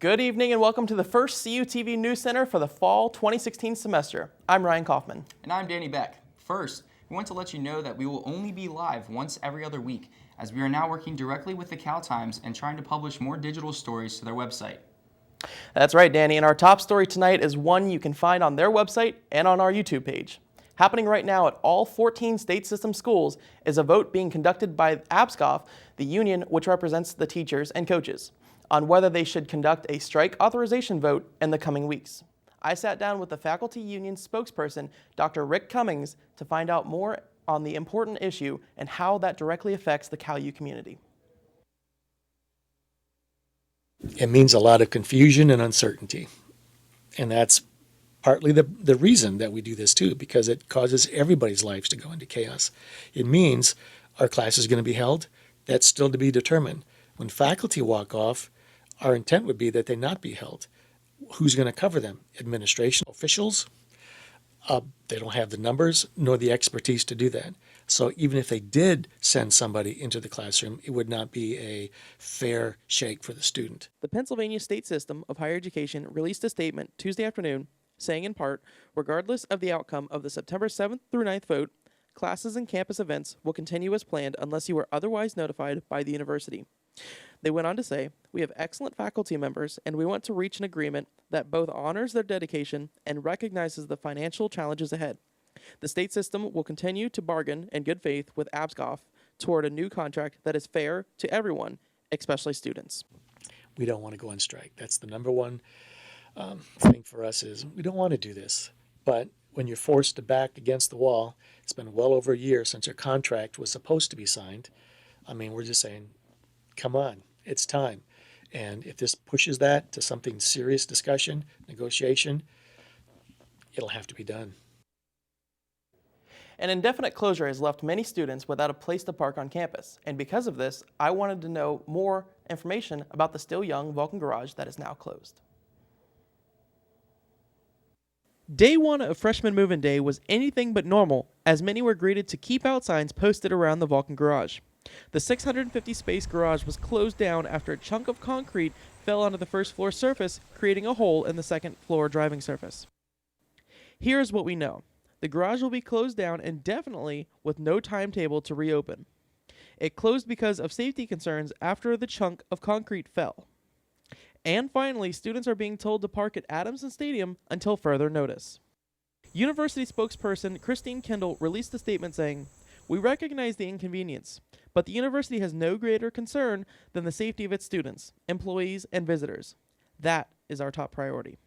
Good evening and welcome to the first CUTV Newscenter for the fall 2016 semester. I'm Ryan Kaufman. And I'm Danny Beck. First, we want to let you know that we will only be live once every other week, as we are now working directly with the Cal Times and trying to publish more digital stories to their website. That's right, Danny, and our top story tonight is one you can find on their website and on our YouTube page. Happening right now at all 14 state system schools is a vote being conducted by ABSCOF, the union which represents the teachers and coaches, on whether they should conduct a strike authorization vote in the coming weeks. I sat down with the faculty union spokesperson, Dr. Rick Cummings, to find out more on the important issue and how that directly affects the CalU community. It means a lot of confusion and uncertainty. And that's partly the reason that we do this too, because it causes everybody's lives to go into chaos. It means our class is going to be held. That's still to be determined. When faculty walk off, our intent would be that they not be held. Who's going to cover them? Administration officials? They don't have the numbers nor the expertise to do that. So even if they did send somebody into the classroom, it would not be a fair shake for the student. The Pennsylvania State System of Higher Education released a statement Tuesday afternoon saying in part, regardless of the outcome of the September 7th through 9th vote, classes and campus events will continue as planned unless you are otherwise notified by the university. They went on to say, we have excellent faculty members and we want to reach an agreement that both honors their dedication and recognizes the financial challenges ahead. The state system will continue to bargain in good faith with ABSCOF toward a new contract that is fair to everyone, especially students. We don't want to go on strike. That's the number one thing for us is we don't want to do this. But when you're forced to back against the wall, it's been well over a year since your contract was supposed to be signed. I mean, we're just saying, come on, it's time. And if this pushes that to something serious discussion, negotiation, it'll have to be done. An indefinite closure has left many students without a place to park on campus. And because of this, I wanted to know more information about the still young Vulcan Garage that is now closed. Day one of freshman move-in day was anything but normal, as many were greeted to keep out signs posted around the Vulcan Garage. The 650-space garage was closed down after a chunk of concrete fell onto the first floor surface, creating a hole in the second floor driving surface. Here's what we know. The garage will be closed down indefinitely with no timetable to reopen. It closed because of safety concerns after the chunk of concrete fell. And finally, students are being told to park at Adamson Stadium until further notice. University spokesperson Christine Kendall released a statement saying, "We recognize the inconvenience, but the university has no greater concern than the safety of its students, employees, and visitors. That is our top priority."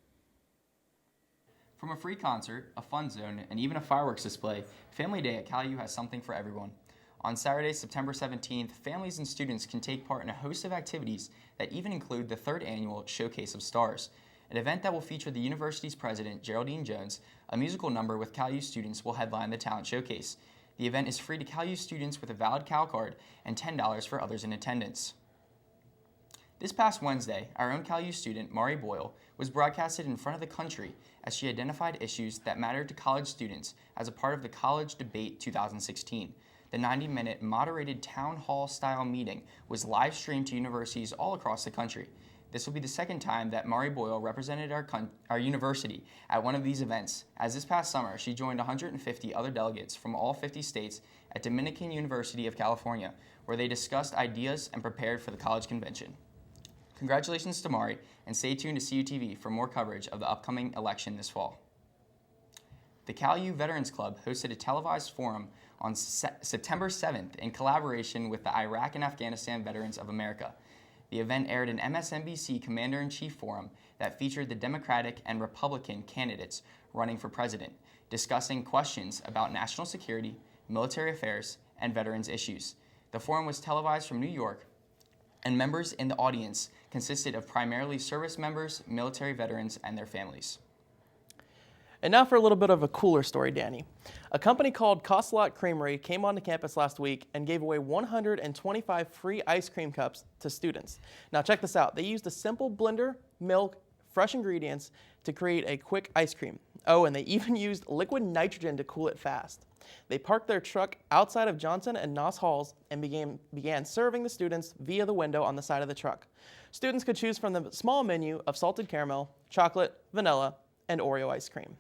From a free concert, a fun zone, and even a fireworks display, Family Day at CalU has something for everyone. On Saturday, September 17th, families and students can take part in a host of activities that even include the third annual Showcase of Stars, an event that will feature the university's president, Geraldine Jones. A musical number with CalU students will headline the talent showcase. The event is free to CalU students with a valid Cal card and $10 for others in attendance. This past Wednesday, our own CalU student, Mari Boyle, was broadcasted in front of the country as she identified issues that mattered to college students as a part of the College Debate 2016. The 90-minute moderated town hall-style meeting was live-streamed to universities all across the country. This will be the second time that Mari Boyle represented our university at one of these events, as this past summer she joined 150 other delegates from all 50 states at Dominican University of California, where they discussed ideas and prepared for the college convention. Congratulations to Mari, and stay tuned to CUTV for more coverage of the upcoming election this fall. The CalU Veterans Club hosted a televised forum on September 7th in collaboration with the Iraq and Afghanistan Veterans of America. The event aired an MSNBC Commander-in-Chief forum that featured the Democratic and Republican candidates running for president, discussing questions about national security, military affairs, and veterans issues. The forum was televised from New York, and members in the audience consisted of primarily service members, military veterans, and their families. And now for a little bit of a cooler story, Danny. A company called Cost-A-Lot Creamery came onto campus last week and gave away 125 free ice cream cups to students. Now check this out. They used a simple blender, milk, fresh ingredients to create a quick ice cream. Oh, and they even used liquid nitrogen to cool it fast. They parked their truck outside of Johnson and Noss Halls and began serving the students via the window on the side of the truck. Students could choose from the small menu of salted caramel, chocolate, vanilla, and Oreo ice cream.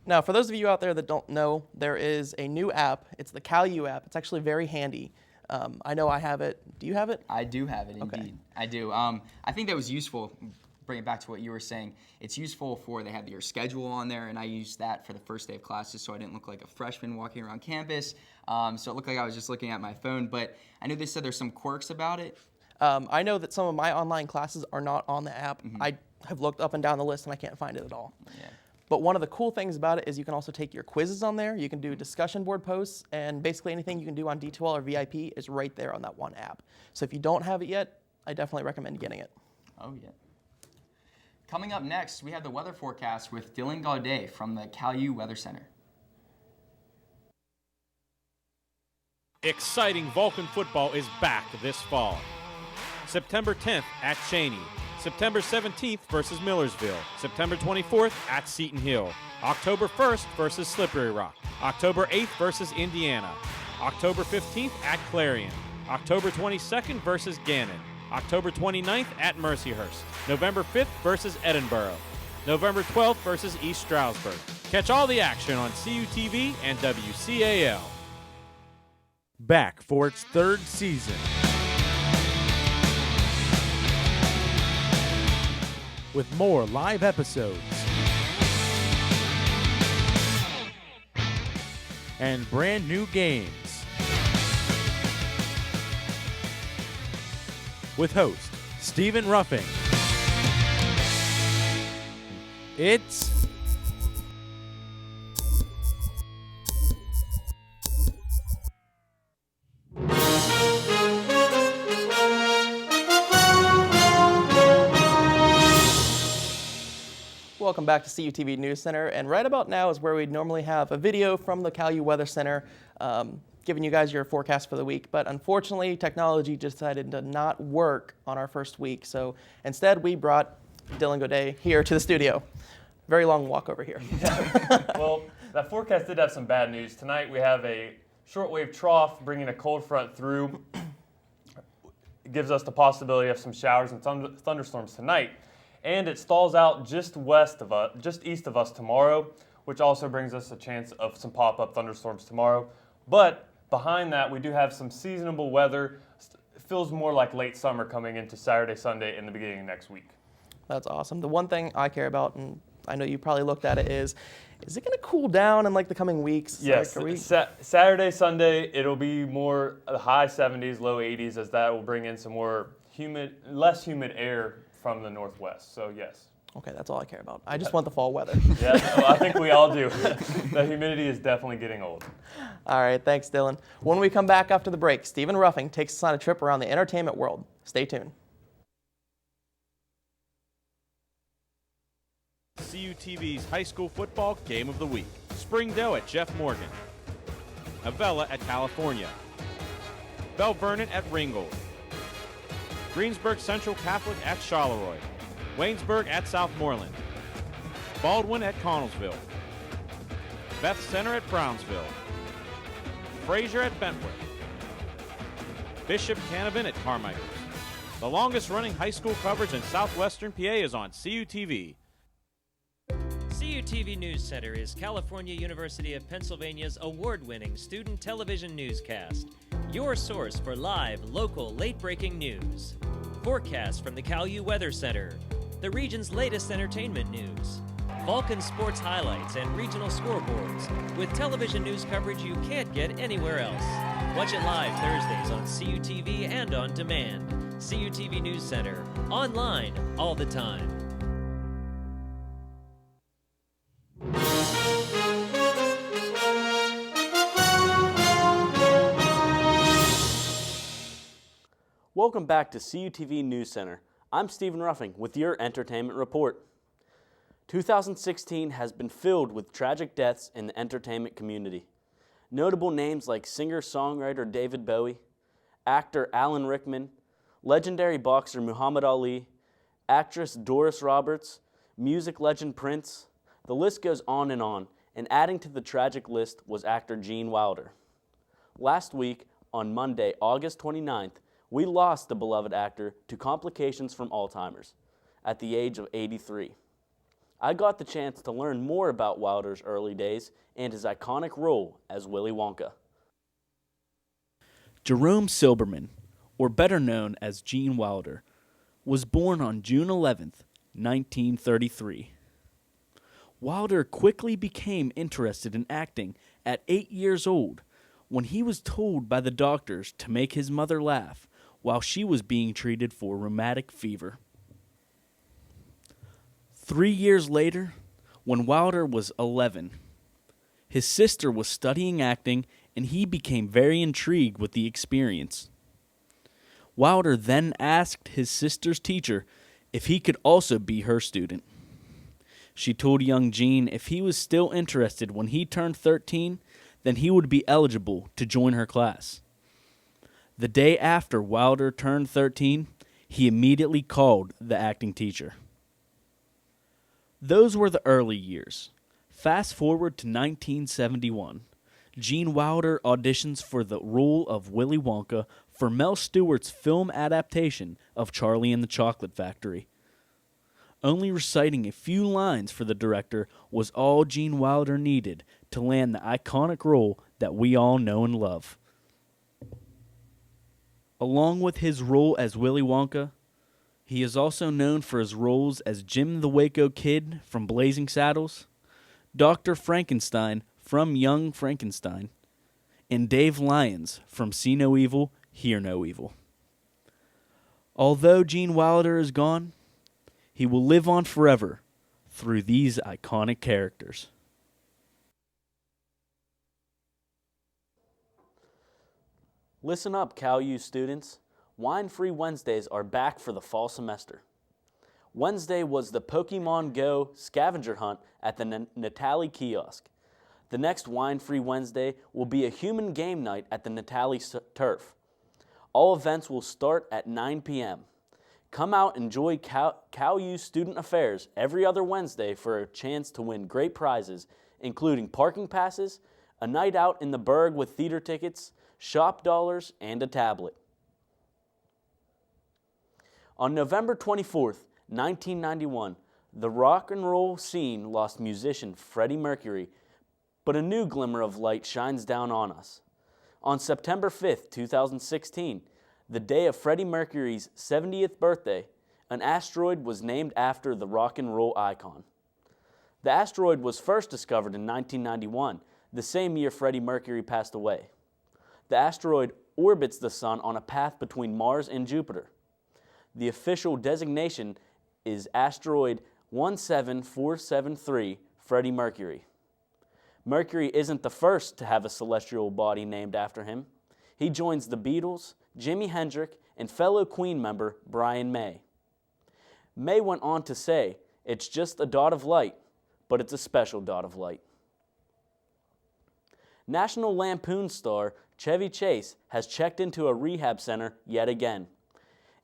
Now, for those of you out there that don't know, there is a new app. It's the CalU app. It's actually very handy. I know I have it. Do you have it? I do have it, Okay. indeed. I do. I think that was useful. Bring it back to what you were saying. It's useful for, they have your schedule on there, and I used that for the first day of classes so I didn't look like a freshman walking around campus. So it looked like I was just looking at my phone, but I know they said there's some quirks about it. I know that some of my online classes are not on the app. I have looked up and down the list and I can't find it at all. Yeah. But one of the cool things about it is you can also take your quizzes on there. You can do discussion board posts, and basically anything you can do on D2L or VIP is right there on that one app. So if you don't have it yet, I definitely recommend getting it. Oh, yeah. Coming up next, we have the weather forecast with Dylan Gaudet from the CalU Weather Center. Exciting Vulcan football is back this fall. September 10th at Cheney. September 17th versus Millersville. September 24th at Seton Hill. October 1st versus Slippery Rock. October 8th versus Indiana. October 15th at Clarion. October 22nd versus Gannon. October 29th at Mercyhurst. November 5th versus Edinburgh. November 12th versus East Stroudsburg. Catch all the action on CUTV and WCAL. Back for its third season. With more live episodes and brand new games. With host Stephen Ruffing. It's Welcome back to CUTV Newscenter, and right about now is where we'd normally have a video from the CalU Weather Center giving you guys your forecast for the week, but unfortunately technology decided to not work on our first week, so instead we brought Dylan Gaudet here to the studio. Very long walk over here. Well, that forecast did have some bad news. Tonight we have a shortwave trough bringing a cold front through. It gives us the possibility of some showers and thunderstorms tonight. And it stalls out just east of us tomorrow, which also brings us a chance of some pop-up thunderstorms tomorrow. But behind that, we do have some seasonable weather. It feels more like late summer coming into Saturday, Sunday, and the beginning of next week. That's awesome. The one thing I care about, and I know you probably looked at it, is it going to cool down in like the coming weeks? Yes, Saturday, Sunday, it'll be more the high 70s, low 80s, as that will bring in some more less humid air from the northwest, so yes. Okay, that's all I care about. I just want the fall weather. Yeah, well, I think we all do. The humidity is definitely getting old. All right, thanks, Dylan. When we come back after the break, Stephen Ruffing takes us on a trip around the entertainment world. Stay tuned. CUTV's High School Football Game of the Week. Springdale at Jeff Morgan. Avella at California. Bell Vernon at Ringgold. Greensburg Central Catholic at Charleroi. Waynesburg at Southmoreland. Baldwin at Connellsville. Beth Center at Brownsville. Fraser at Bentworth. Bishop Canavan at Carmichaels. The longest running high school coverage in southwestern PA is on CUTV. CUTV Newscenter is California University of Pennsylvania's award-winning student television newscast. Your source for live, local, late-breaking news. Forecasts from the CalU Weather Center. The region's latest entertainment news. Vulcan sports highlights and regional scoreboards. With television news coverage you can't get anywhere else. Watch it live Thursdays on CUTV and on demand. CUTV News Center. Online all the time. Welcome back to CUTV News Center. I'm Stephen Ruffing with your entertainment report. 2016 has been filled with tragic deaths in the entertainment community. Notable names like singer-songwriter David Bowie, actor Alan Rickman, legendary boxer Muhammad Ali, actress Doris Roberts, music legend Prince. The list goes on, and adding to the tragic list was actor Gene Wilder. Last week, on Monday, August 29th, we lost the beloved actor to complications from Alzheimer's at the age of 83. I got the chance to learn more about Wilder's early days and his iconic role as Willy Wonka. Jerome Silberman, or better known as Gene Wilder, was born on June 11th, 1933. Wilder quickly became interested in acting at 8 years old when he was told by the doctors to make his mother laugh while she was being treated for rheumatic fever. 3 years later, when Wilder was 11, his sister was studying acting and he became very intrigued with the experience. Wilder then asked his sister's teacher if he could also be her student. She told young Gene if he was still interested when he turned 13, then he would be eligible to join her class. The day after Wilder turned 13, he immediately called the acting teacher. Those were the early years. Fast forward to 1971. Gene Wilder auditions for the role of Willy Wonka for Mel Stewart's film adaptation of Charlie and the Chocolate Factory. Only reciting a few lines for the director was all Gene Wilder needed to land the iconic role that we all know and love. Along with his role as Willy Wonka, he is also known for his roles as Jim the Waco Kid from Blazing Saddles, Dr. Frankenstein from Young Frankenstein, and Dave Lyons from See No Evil, Hear No Evil. Although Gene Wilder is gone, he will live on forever through these iconic characters. Listen up, CalU students. Wine-Free Wednesdays are back for the fall semester. Wednesday was the Pokemon Go scavenger hunt at the Natali kiosk. The next Wine-Free Wednesday will be a human game night at the Natali turf. All events will start at 9 p.m. Come out and enjoy CalU Student Affairs every other Wednesday for a chance to win great prizes, including parking passes, a night out in the Berg with theater tickets, shop dollars, and a tablet. On November 24th, 1991, the rock and roll scene lost musician Freddie Mercury, but a new glimmer of light shines down on us. On September 5th, 2016, the day of Freddie Mercury's 70th birthday, an asteroid was named after the rock and roll icon. The asteroid was first discovered in 1991, the same year Freddie Mercury passed away. The asteroid orbits the Sun on a path between Mars and Jupiter. The official designation is asteroid 17473 Freddie Mercury. Mercury isn't the first to have a celestial body named after him. He joins the Beatles, Jimi Hendrix, and fellow Queen member Brian May. May went on to say, "It's just a dot of light, but it's a special dot of light." National Lampoon star Chevy Chase has checked into a rehab center yet again.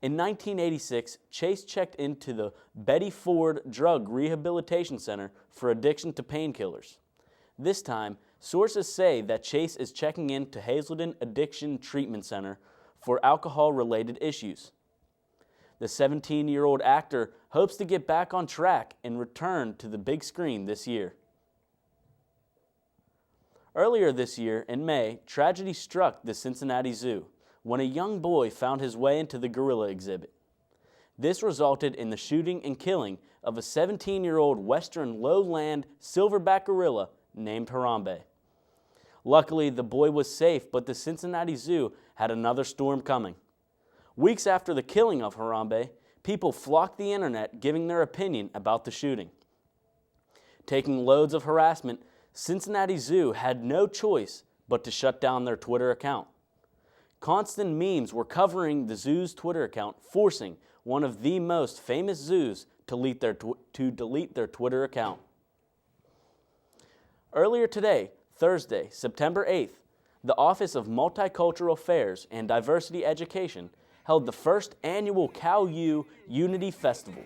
In 1986, Chase checked into the Betty Ford Drug Rehabilitation Center for addiction to painkillers. This time, sources say that Chase is checking into Hazelden Addiction Treatment Center for alcohol-related issues. The 17-year-old actor hopes to get back on track and return to the big screen this year. Earlier this year, in May, tragedy struck the Cincinnati Zoo when a young boy found his way into the gorilla exhibit. This resulted in the shooting and killing of a 17-year-old western lowland silverback gorilla named Harambe. Luckily, the boy was safe, but the Cincinnati Zoo had another storm coming. Weeks after the killing of Harambe, people flocked the internet giving their opinion about the shooting. Taking loads of harassment, Cincinnati Zoo had no choice but to shut down their Twitter account. Constant memes were covering the zoo's Twitter account, forcing one of the most famous zoos to delete their Twitter account. Earlier today, Thursday, September 8th, the Office of Multicultural Affairs and Diversity Education held the first annual CalU Unity Festival.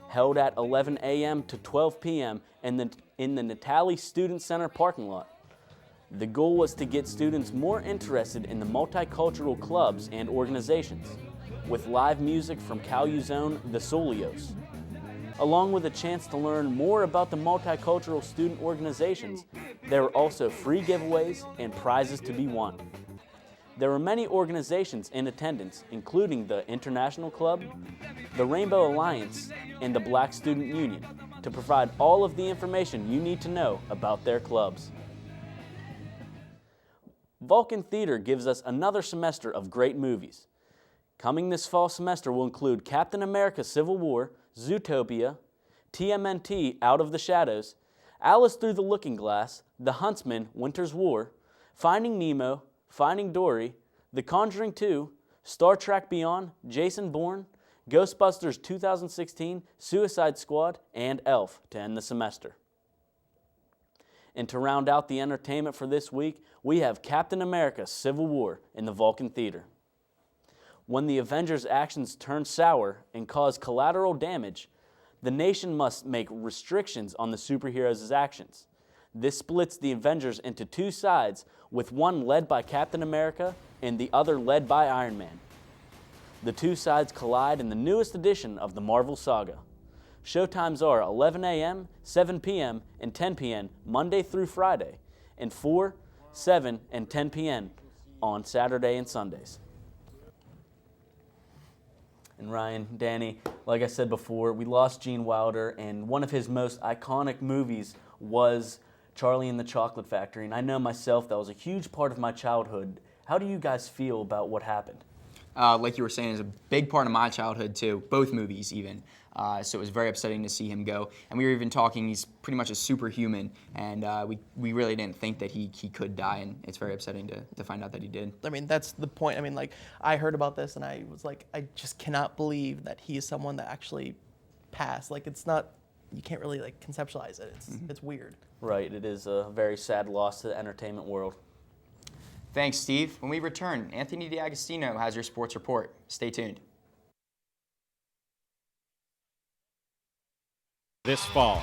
held at 11 a.m. to 12 p.m. in the Natali Student Center parking lot. The goal was to get students more interested in the multicultural clubs and organizations, with live music from CalU's own The Solios. Along with a chance to learn more about the multicultural student organizations, there were also free giveaways and prizes to be won. There were many organizations in attendance, including the International Club, the Rainbow Alliance, and the Black Student Union, to provide all of the information you need to know about their clubs. Vulcan Theater gives us another semester of great movies. Coming this fall semester will include Captain America Civil War, Zootopia, TMNT Out of the Shadows, Alice Through the Looking Glass, The Huntsman Winter's War, Finding Nemo, Finding Dory, The Conjuring 2, Star Trek Beyond, Jason Bourne, Ghostbusters 2016, Suicide Squad, and Elf to end the semester. And to round out the entertainment for this week, we have Captain America Civil War in the Vulcan Theater. When the Avengers' actions turn sour and cause collateral damage, the nation must make restrictions on the superheroes' actions. This splits the Avengers into two sides, with one led by Captain America and the other led by Iron Man. The two sides collide in the newest edition of the Marvel Saga. Showtimes are 11 a.m., 7 p.m., and 10 p.m. Monday through Friday, and 4, 7, and 10 p.m. on Saturday and Sundays. And Ryan, Danny, like I said before, we lost Gene Wilder, and one of his most iconic movies was Charlie and the Chocolate Factory. And I know myself, that was a huge part of my childhood. How do you guys feel about what happened? Like you were saying, is a big part of my childhood too, both movies even. So it was very upsetting to see him go. And we were even talking, he's pretty much a superhuman, and we really didn't think that he could die, and it's very upsetting to find out that he did. I mean, that's the point. I mean, like, I heard about this and I was like, I just cannot believe that he is someone that actually passed. Like, it's not, you can't really like conceptualize it. It's weird. Right, it is a very sad loss to the entertainment world. Thanks, Steve. When we return, Anthony D'Agostino has your sports report. Stay tuned. This fall,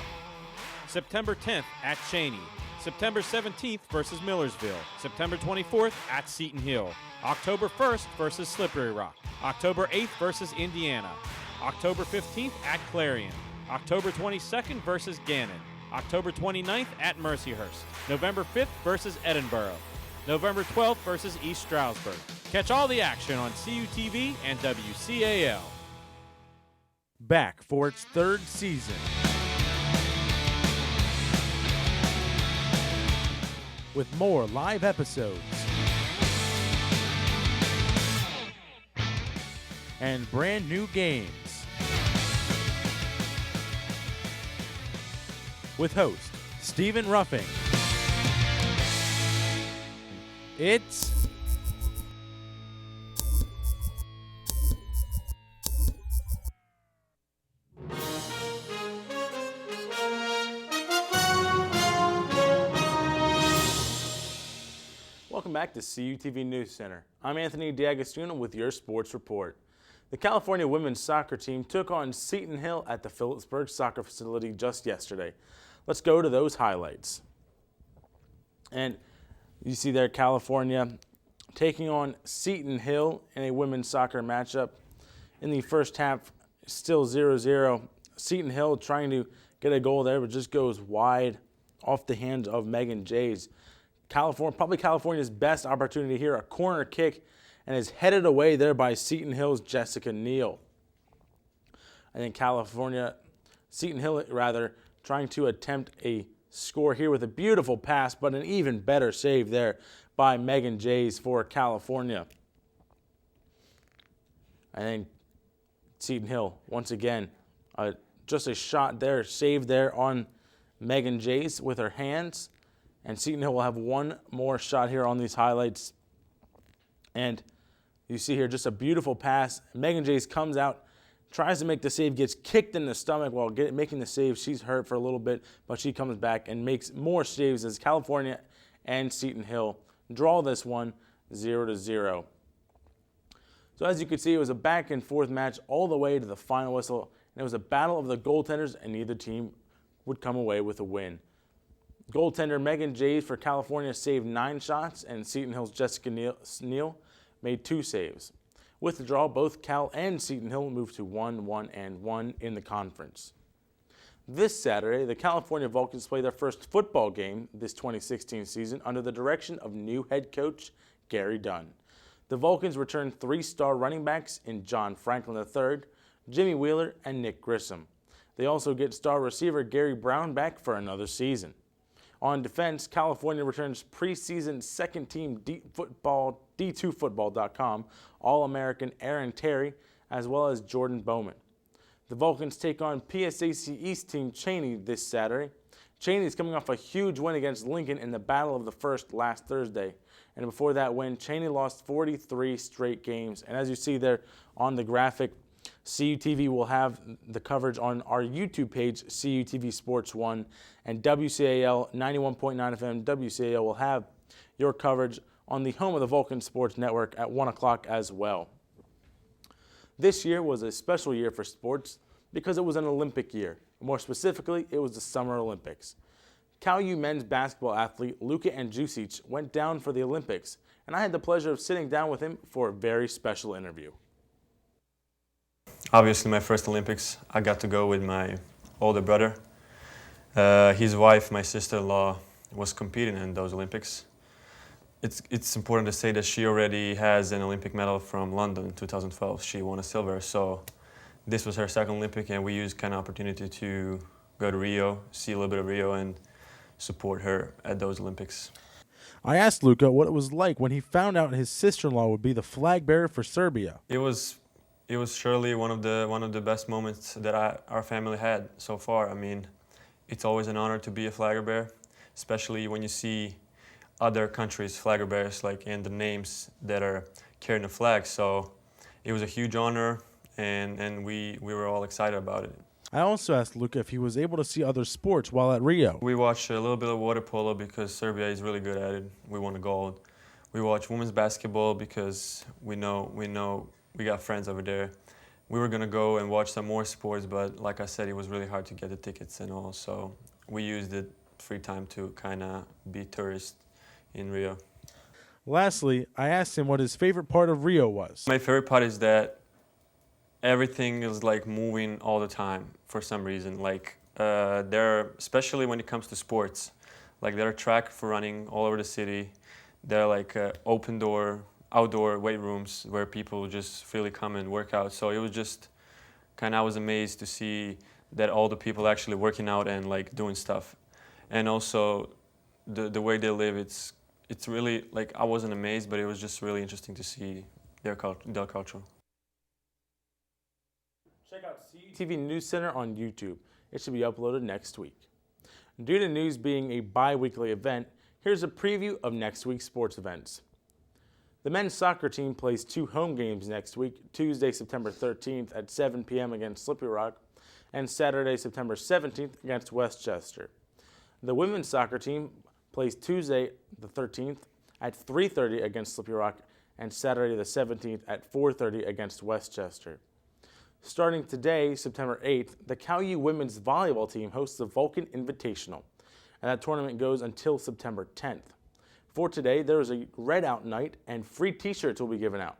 September 10th at Cheney, September 17th versus Millersville, September 24th at Seton Hill, October 1st versus Slippery Rock, October 8th versus Indiana, October 15th at Clarion, October 22nd versus Gannon, October 29th at Mercyhurst, November 5th versus Edinburgh, November 12th versus East Stroudsburg. Catch all the action on CUTV and WCAL. Back for its third season, with more live episodes and brand new games. With host Stephen Ruffing. It's Welcome back to CUTV Newscenter. I'm Anthony D'Agostino with your sports report. The California women's soccer team took on Seton Hill at the Phillipsburg soccer facility just yesterday. Let's go to those highlights. And you see there California taking on Seton Hill in a women's soccer matchup. In the first half, still 0-0. Seton Hill trying to get a goal there, but just goes wide off the hands of Megan Jays. Probably California's best opportunity here, a corner kick, and is headed away there by Seton Hill's Jessica Neal. I think Seton Hill trying to attempt a score here with a beautiful pass, but an even better save there by Megan Jays for California. I think Seton Hill, once again, just a shot there, save there on Megan Jays with her hands. And Seton Hill will have one more shot here on these highlights. And you see here just a beautiful pass. Megan Jays comes out, tries to make the save, gets kicked in the stomach while making the save. She's hurt for a little bit, but she comes back and makes more saves as California and Seton Hill draw this one 0-0. So as you can see, it was a back and forth match all the way to the final whistle. and it was a battle of the goaltenders, and neither team would come away with a win. Goaltender Megan Jays for California saved 9 shots, and Seton Hill's Jessica Neal made 2 saves. With the draw, both Cal and Seton Hill moved to 1-1-1 in the conference. This Saturday, the California Vulcans play their first football game this 2016 season under the direction of new head coach Gary Dunn. The Vulcans return 3-star running backs in John Franklin III, Jimmy Wheeler, and Nick Grissom. They also get star receiver Gary Brown back for another season. On defense, California returns preseason second-team D2Football.com All-American Aaron Terry, as well as Jordan Bowman. The Vulcans take on PSAC East team Cheney this Saturday. Cheney is coming off a huge win against Lincoln in the Battle of the First last Thursday. And before that win, Cheney lost 43 straight games. And as you see there on the graphic, CUTV will have the coverage on our YouTube page, CUTV Sports 1, and WCAL 91.9 FM WCAL will have your coverage on the home of the Vulcan Sports Network at 1 o'clock as well. This year was a special year for sports because it was an Olympic year. More specifically, it was the Summer Olympics. Cal U men's basketball athlete Luka Andjusic went down for the Olympics, and I had the pleasure of sitting down with him for a very special interview. Obviously, my first Olympics, I got to go with my older brother. His wife, my sister-in-law, was competing in those Olympics. It's important to say that she already has an Olympic medal from London in 2012. She won a silver, so this was her second Olympic, and we used kind of opportunity to go to Rio, see a little bit of Rio, and support her at those Olympics. I asked Luka what it was like when he found out his sister-in-law would be the flag bearer for Serbia. It was surely one of the best moments that our family had so far. I mean, it's always an honor to be a flag bearer, especially when you see other countries' flag bearers, like, and the names that are carrying the flag. So it was a huge honor, and we were all excited about it. I also asked Luka if he was able to see other sports while at Rio. We watched a little bit of water polo because Serbia is really good at it. We won a gold. We watched women's basketball because we know we got friends over there. We were gonna go and watch some more sports, but like I said, it was really hard to get the tickets and all. So we used it free time to kind of be tourists in Rio. Lastly, I asked him what his favorite part of Rio was. My favorite part is that everything is like moving all the time for some reason. Like especially when it comes to sports, like there are track for running all over the city. There are like open door, outdoor weight rooms where people just freely come and work out. So it was just I was amazed to see that all the people actually working out and like doing stuff. And also the way they live, it's really, like, I wasn't amazed, but it was just really interesting to see their culture. Check out CUTV Newscenter on YouTube. It should be uploaded next week. Due to news being a bi-weekly event, here's a preview of next week's sports events. The men's soccer team plays 2 home games next week, Tuesday, September 13th at 7 p.m. against Slippery Rock, and Saturday, September 17th against Westchester. The women's soccer team plays Tuesday, the 13th at 3:30 against Slippery Rock, and Saturday, the 17th at 4:30 against Westchester. Starting today, September 8th, the Cal U women's volleyball team hosts the Vulcan Invitational, and that tournament goes until September 10th. For today, there is a Red Out night, and free t-shirts will be given out.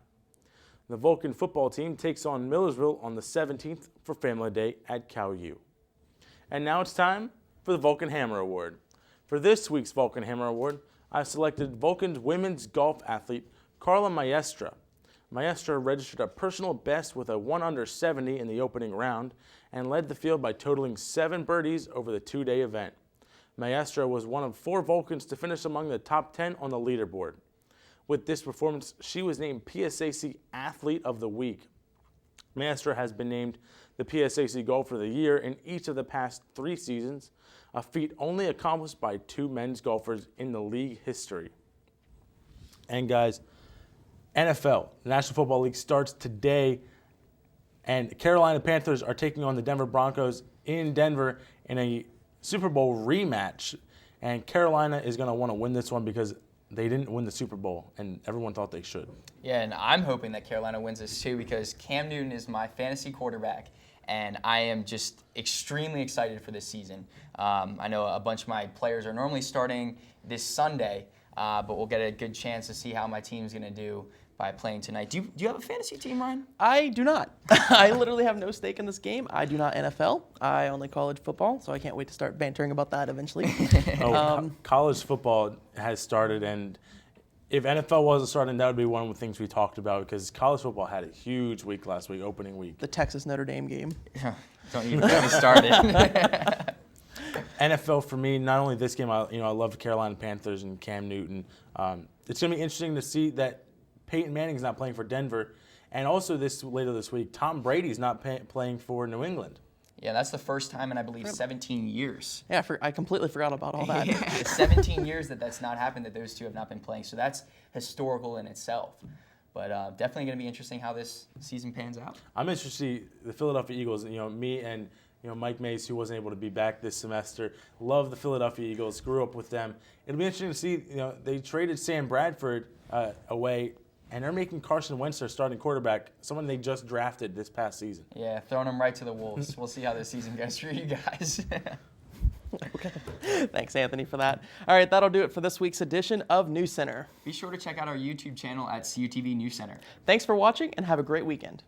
The Vulcan football team takes on Millersville on the 17th for Family Day at Cal U. And now it's time for the Vulcan Hammer Award. For this week's Vulcan Hammer Award, I've selected Vulcan's women's golf athlete, Carla Maestra. Maestra registered a personal best with a 1 under 70 in the opening round and led the field by totaling 7 birdies over the 2-day event. Maestra was one of 4 Vulcans to finish among the top 10 on the leaderboard. With this performance, she was named PSAC Athlete of the Week. Maestra has been named the PSAC Golfer of the Year in each of the past 3 seasons, a feat only accomplished by 2 men's golfers in the league history. And guys, NFL, the National Football League, starts today, and Carolina Panthers are taking on the Denver Broncos in Denver in a Super Bowl rematch, and Carolina is going to want to win this one because they didn't win the Super Bowl, and everyone thought they should. Yeah, and I'm hoping that Carolina wins this too because Cam Newton is my fantasy quarterback, and I am just extremely excited for this season. I know a bunch of my players are normally starting this Sunday, but we'll get a good chance to see how my team's going to do by playing tonight. Do you have a fantasy team, Ryan? I do not. I literally have no stake in this game. I do not NFL. I only college football, so I can't wait to start bantering about that eventually. College football has started, and if NFL wasn't starting, that would be one of the things we talked about because college football had a huge week last week, opening week. The Texas Notre Dame game. Don't even get me started. NFL for me, not only this game, I love the Carolina Panthers and Cam Newton. It's going to be interesting to see that Peyton Manning's not playing for Denver, and also later this week, Tom Brady's not playing for New England. Yeah, that's the first time in, I believe, 17 years. Yeah, I completely forgot about all that. Yeah, 17 years that's not happened, that those two have not been playing. So that's historical in itself. But definitely going to be interesting how this season pans out. I'm interested to see the Philadelphia Eagles. Me and Mike Mays, who wasn't able to be back this semester, love the Philadelphia Eagles, grew up with them. It'll be interesting to see, they traded Sam Bradford away, and they're making Carson Wentz their starting quarterback, someone they just drafted this past season. Yeah, throwing him right to the Wolves. We'll see how this season goes for you guys. Okay. Thanks, Anthony, for that. All right, that'll do it for this week's edition of News Center. Be sure to check out our YouTube channel at CUTV Newscenter. Thanks for watching, and have a great weekend.